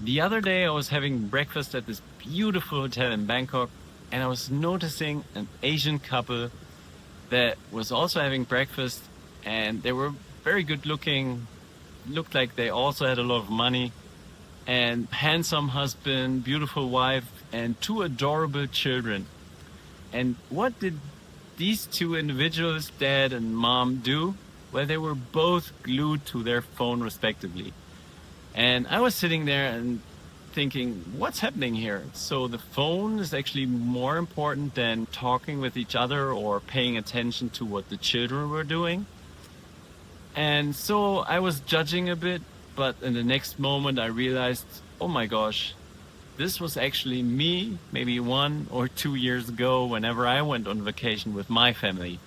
The other day I was having breakfast at this beautiful hotel in Bangkok, and I was noticing an Asian couple that was also having breakfast, and they were very good looking, looked like they also had a lot of money, and handsome husband, beautiful wife, and two adorable children. And what did these two individuals, dad and mom, do? Well, they were both glued to their phone respectively. And I was sitting there and thinking, what's happening here? So the phone is actually more important than talking with each other or paying attention to what the children were doing. And so I was judging a bit, but in the next moment I realized, oh my gosh, this was actually me maybe 1 or 2 years ago whenever I went on vacation with my family.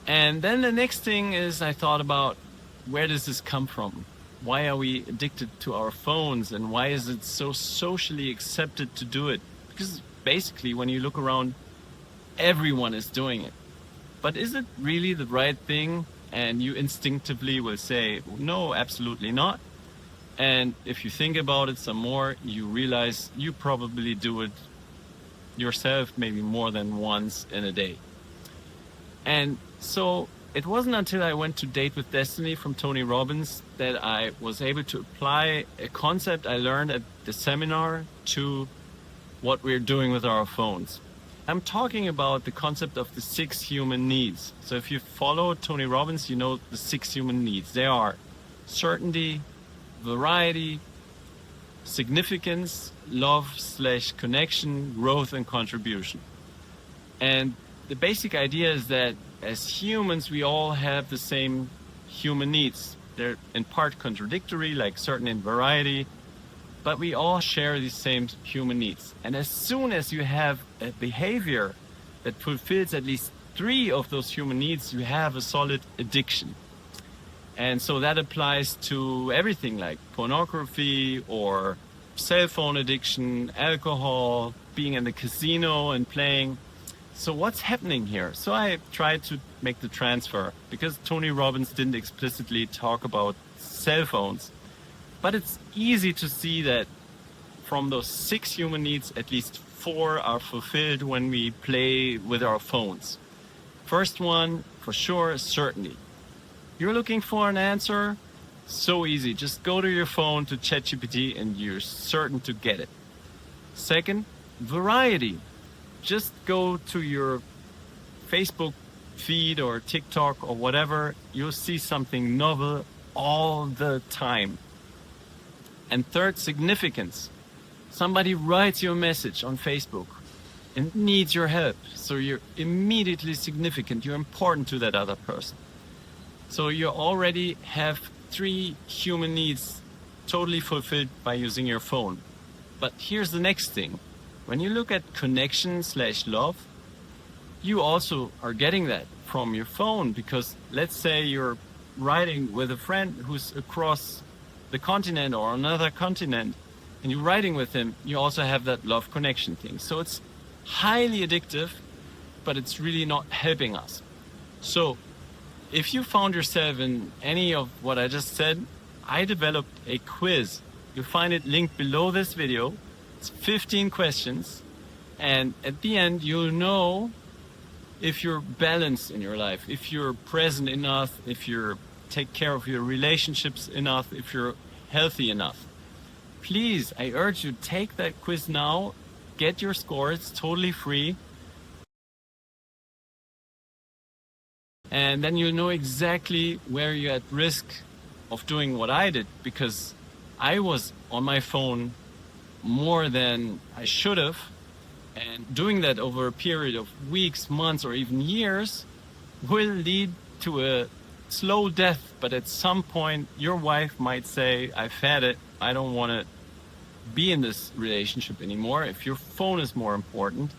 And then the next thing is I thought about, where does this come from? Why are we addicted to our phones, and why is it so socially accepted to do it? Because basically when you look around, everyone is doing it. But is it really the right thing? And you instinctively will say, no, absolutely not. And if you think about it some more, you realize you probably do it yourself maybe more than once in a day. And so it wasn't until I went to Date with Destiny from Tony Robbins that I was able to apply a concept I learned at the seminar to what we're doing with our phones. I'm talking about the concept of the 6 human needs. So if you follow Tony Robbins, you know the 6 human needs. They are certainty, variety, significance, love/connection, growth, and contribution. And the basic idea is that as humans, we all have the same human needs. They're in part contradictory, like certain in variety, but we all share these same human needs. And as soon as you have a behavior that fulfills at least 3 of those human needs, you have a solid addiction. And so that applies to everything like pornography or cell phone addiction, alcohol, being in the casino and playing. So what's happening here? So I tried to make the transfer because Tony Robbins didn't explicitly talk about cell phones. But it's easy to see that from those 6 human needs, at least 4 are fulfilled when we play with our phones. First one, for sure, is certainty. You're looking for an answer? So easy. Just go to your phone to ChatGPT and you're certain to get it. Second, variety. Just go to your Facebook feed or TikTok or whatever. You'll see something novel all the time. And third, significance. Somebody writes you a message on Facebook and needs your help. So you're immediately significant. You're important to that other person. So you already have 3 human needs totally fulfilled by using your phone. But here's the next thing. When you look at connection/love, you also are getting that from your phone, because let's say you're riding with a friend who's across the continent or another continent, and you're riding with him, you also have that love connection thing. So it's highly addictive, but it's really not helping us. So if you found yourself in any of what I just said, I developed a quiz. You'll find it linked below this video. It's 15 questions. And at the end, you'll know if you're balanced in your life, if you're present enough, if you're take care of your relationships enough, if you're healthy enough. Please, I urge you, take that quiz now, get your score, it's totally free. And then you'll know exactly where you're at risk of doing what I did, because I was on my phone more than I should have. And doing that over a period of weeks, months, or even years will lead to a slow death. But at some point, your wife might say, I've had it. I don't want to be in this relationship anymore. If your phone is more important,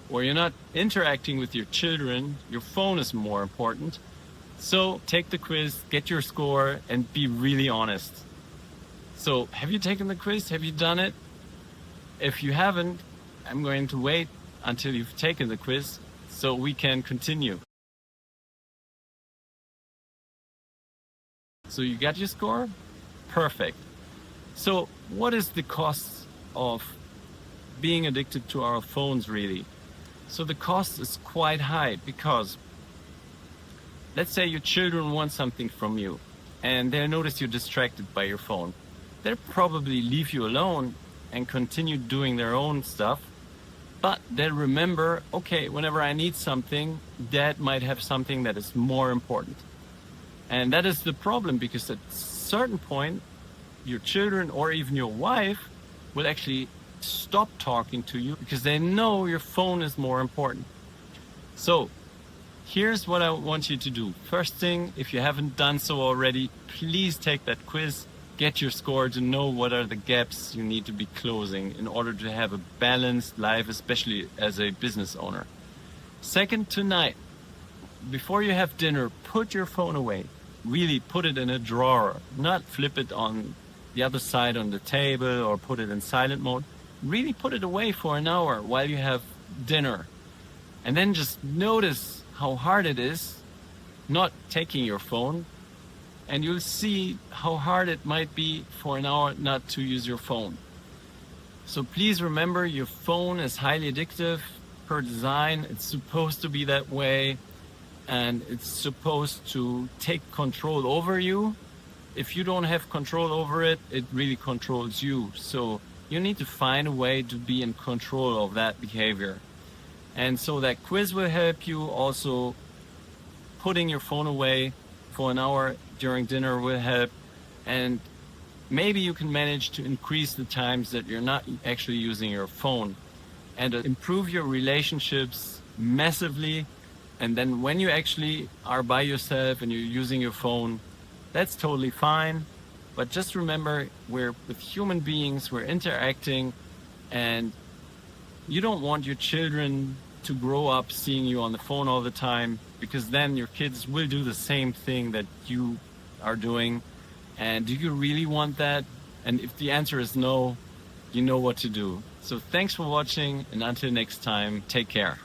or you're not interacting with your children, your phone is more important. So take the quiz, get your score, and be really honest. So have you taken the quiz? Have you done it? If you haven't, I'm going to wait until you've taken the quiz so we can continue. So you got your score? Perfect. So what is the cost of being addicted to our phones really? So the cost is quite high because let's say your children want something from you and they notice you're distracted by your phone. They'll probably leave you alone and continue doing their own stuff, but they'll remember, okay, whenever I need something, dad might have something that is more important. And that is the problem, because at a certain point, your children or even your wife will actually stop talking to you because they know your phone is more important. So here's what I want you to do. First thing, if you haven't done so already, please take that quiz, get your score to know what are the gaps you need to be closing in order to have a balanced life, especially as a business owner. Second, tonight, before you have dinner, put your phone away. Really put it in a drawer, not flip it on the other side on the table or put it in silent mode. Really put it away for an hour while you have dinner. And then just notice how hard it is not taking your phone, and you'll see how hard it might be for an hour not to use your phone. So please remember, your phone is highly addictive per design. It's supposed to be that way, and it's supposed to take control over you. If you don't have control over it, it really controls you. So you need to find a way to be in control of that behavior. And so that quiz will help you. Also, putting your phone away for an hour during dinner will help. And maybe you can manage to increase the times that you're not actually using your phone, and improve your relationships massively. And then when you actually are by yourself and you're using your phone, that's totally fine. But just remember, we're with human beings, we're interacting, and you don't want your children to grow up seeing you on the phone all the time, because then your kids will do the same thing that you are doing. And do you really want that? And if the answer is no, you know what to do. So thanks for watching, and until next time, take care.